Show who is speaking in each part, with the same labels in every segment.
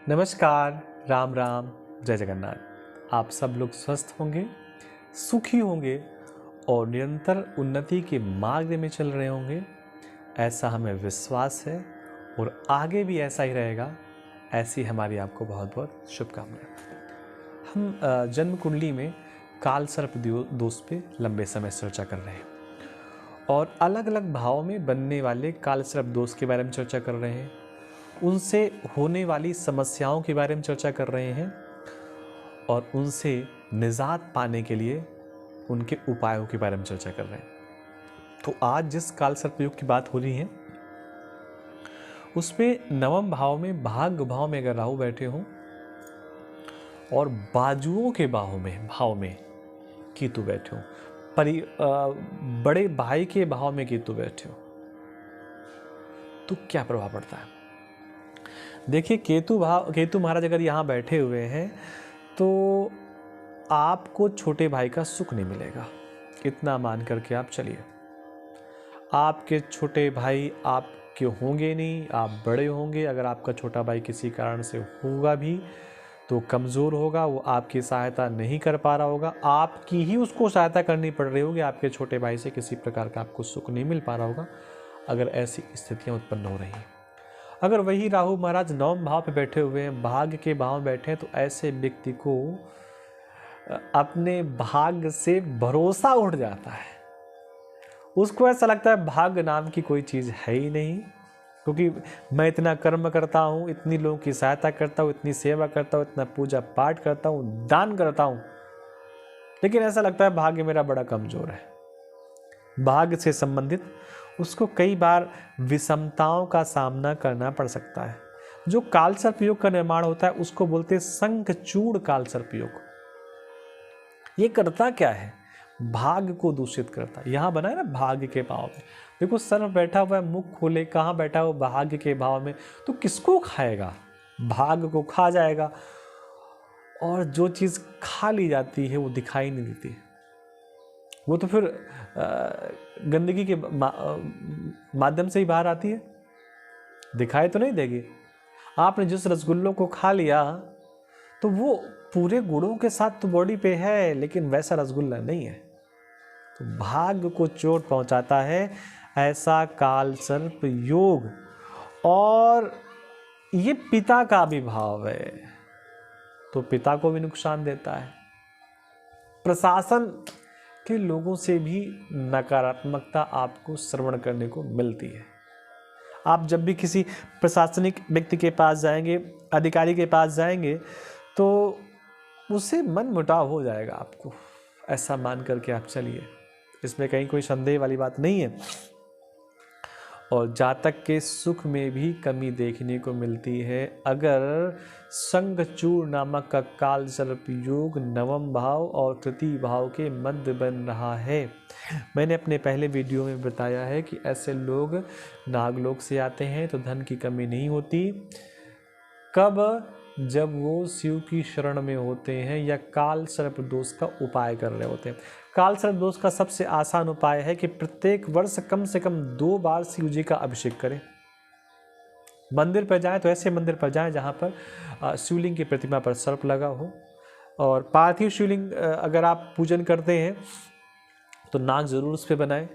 Speaker 1: नमस्कार, राम राम, जय जगन्नाथ। आप सब लोग स्वस्थ होंगे, सुखी होंगे और निरंतर उन्नति के मार्ग में चल रहे होंगे, ऐसा हमें विश्वास है और आगे भी ऐसा ही रहेगा। ऐसी हमारी आपको बहुत बहुत शुभकामनाएं। हम जन्म कुंडली में काल सर्प दोष पे लंबे समय से चर्चा कर रहे हैं और अलग अलग भाव में बनने वाले काल सर्प दोष के बारे में चर्चा कर रहे हैं, उनसे होने वाली समस्याओं के बारे में चर्चा कर रहे हैं और उनसे निजात पाने के लिए उनके उपायों के बारे में चर्चा कर रहे हैं। तो आज जिस काल सर्प योग की बात हो रही है उसमें नवम भाव में भाग्य भाव में अगर राहु बैठे हों और बाजुओं के भाव में केतु बैठे हों, बड़े भाई के भाव में केतु बैठे हो तो क्या प्रभाव पड़ता है। देखिए, केतु महाराज अगर यहाँ बैठे हुए हैं तो आपको छोटे भाई का सुख नहीं मिलेगा, इतना मान करके आप चलिए। आपके छोटे भाई आपके होंगे नहीं, आप बड़े होंगे। अगर आपका छोटा भाई किसी कारण से होगा भी तो कमज़ोर होगा, वो आपकी सहायता नहीं कर पा रहा होगा, आपकी ही उसको सहायता करनी पड़ रही होगी। आपके छोटे भाई से किसी प्रकार का आपको सुख नहीं मिल पा रहा होगा अगर ऐसी स्थितियाँ उत्पन्न हो रही हैं। अगर वही राहु महाराज नवम भाव पे बैठे हुए हैं, भाग्य के भाव में बैठे हैं, तो ऐसे व्यक्ति को अपने भाग्य से भरोसा उठ जाता है। उसको ऐसा लगता है भाग्य नाम की कोई चीज़ है ही नहीं, क्योंकि मैं इतना कर्म करता हूँ, इतनी लोगों की सहायता करता हूँ, इतनी सेवा करता हूँ, इतना पूजा पाठ करता हूँ, दान करता हूँ, लेकिन ऐसा लगता है भाग्य मेरा बड़ा कमज़ोर है। भाग्य से संबंधित उसको कई बार विषमताओं का सामना करना पड़ सकता है। जो काल सर्प योग का निर्माण होता है उसको बोलते हैं शंखचूड़ काल सर्प योग। ये करता क्या है? भाग्य को दूषित करता है। यहाँ बना है ना भाग्य के भाव में, देखो सर्प बैठा हुआ है, मुख खोले, कहाँ बैठा हुआ? भाग्य के भाव में। तो किसको खाएगा? भाग्य को खा जाएगा और जो चीज़ खा ली जाती है वो दिखाई नहीं देती, वो तो फिर गंदगी के माध्यम से ही बाहर आती है, दिखाई तो नहीं देगी। आपने जिस रसगुल्लों को खा लिया तो वो पूरे गुणों के साथ तो बॉडी पे है, लेकिन वैसा रसगुल्ला नहीं है। तो भाग्य को चोट पहुंचाता है ऐसा काल सर्प योग। और ये पिता का भी भाव है तो पिता को भी नुकसान देता है। प्रशासन के लोगों से भी नकारात्मकता आपको श्रवण करने को मिलती है। आप जब भी किसी प्रशासनिक व्यक्ति के पास जाएंगे, अधिकारी के पास जाएंगे, तो उससे मन मुटाव हो जाएगा आपको, ऐसा मान करके आप चलिए। इसमें कहीं कोई संदेह वाली बात नहीं है। और जातक के सुख में भी कमी देखने को मिलती है अगर शंखचूड़ नामक का काल सर्प योग नवम भाव और तृतीय भाव के मध्य बन रहा है। मैंने अपने पहले वीडियो में बताया है कि ऐसे लोग नागलोक से आते हैं तो धन की कमी नहीं होती। कब? जब वो शिव की शरण में होते हैं या काल सर्प दोष का उपाय कर रहे होते हैं। काल सर्प दोष का सबसे आसान उपाय है कि प्रत्येक वर्ष कम से कम 2 बार शिव जी का अभिषेक करें। मंदिर पर जाएं तो ऐसे मंदिर पर जाएं जहां पर शिवलिंग की प्रतिमा पर सर्प लगा हो, और पार्थिव शिवलिंग अगर आप पूजन करते हैं तो नाग जरूर उस पर बनाएं,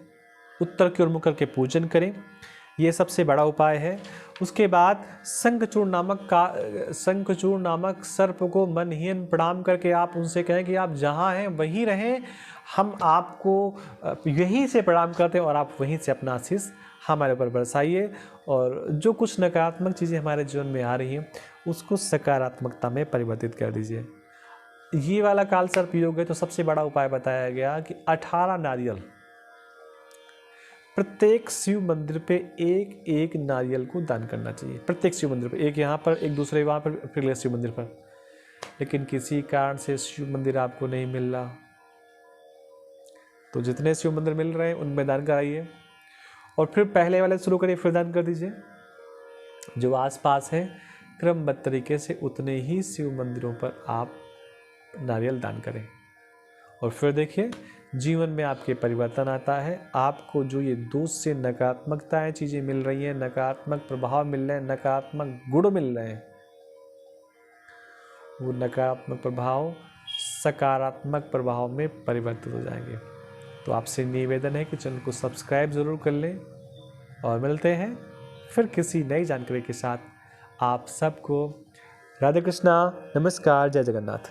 Speaker 1: उत्तर की ओर मुख करके पूजन करें, ये सबसे बड़ा उपाय है। उसके बाद शंखचूड़ नामक सर्प को मनहीन प्रणाम करके आप उनसे कहें कि आप जहाँ हैं वहीं रहें, हम आपको यहीं से प्रणाम करते हैं और आप वहीं से अपना आशीष हमारे ऊपर बरसाइए। और जो कुछ नकारात्मक चीज़ें हमारे जीवन में आ रही हैं उसको सकारात्मकता में परिवर्तित कर दीजिए। ये वाला काल सर्प योग है तो सबसे बड़ा उपाय बताया गया कि 18 नारियल, प्रत्येक शिव मंदिर पे एक एक नारियल को दान करना चाहिए। प्रत्येक शिव मंदिर पे, एक यहाँ पर, एक दूसरे वहाँ पर, फिर अगले शिव मंदिर पर। लेकिन किसी कारण से शिव मंदिर आपको नहीं मिल रहा तो जितने शिव मंदिर मिल रहे हैं उनमें दान कराइए और फिर पहले वाले शुरू करिए, फिर दान कर दीजिए। जो आसपास है क्रमबद्ध तरीके से उतने ही शिव मंदिरों पर आप नारियल दान करें और फिर देखिए जीवन में आपके परिवर्तन आता है। आपको जो ये दोष से नकारात्मकताएं चीज़ें मिल रही हैं, नकारात्मक प्रभाव मिल रहे हैं, नकारात्मक गुण मिल रहे हैं, वो नकारात्मक प्रभाव सकारात्मक प्रभाव में परिवर्तित हो जाएंगे। तो आपसे निवेदन है कि चैनल को सब्सक्राइब ज़रूर कर लें और मिलते हैं फिर किसी नई जानकारी के साथ। आप सबको राधे कृष्णा, नमस्कार, जय जगन्नाथ।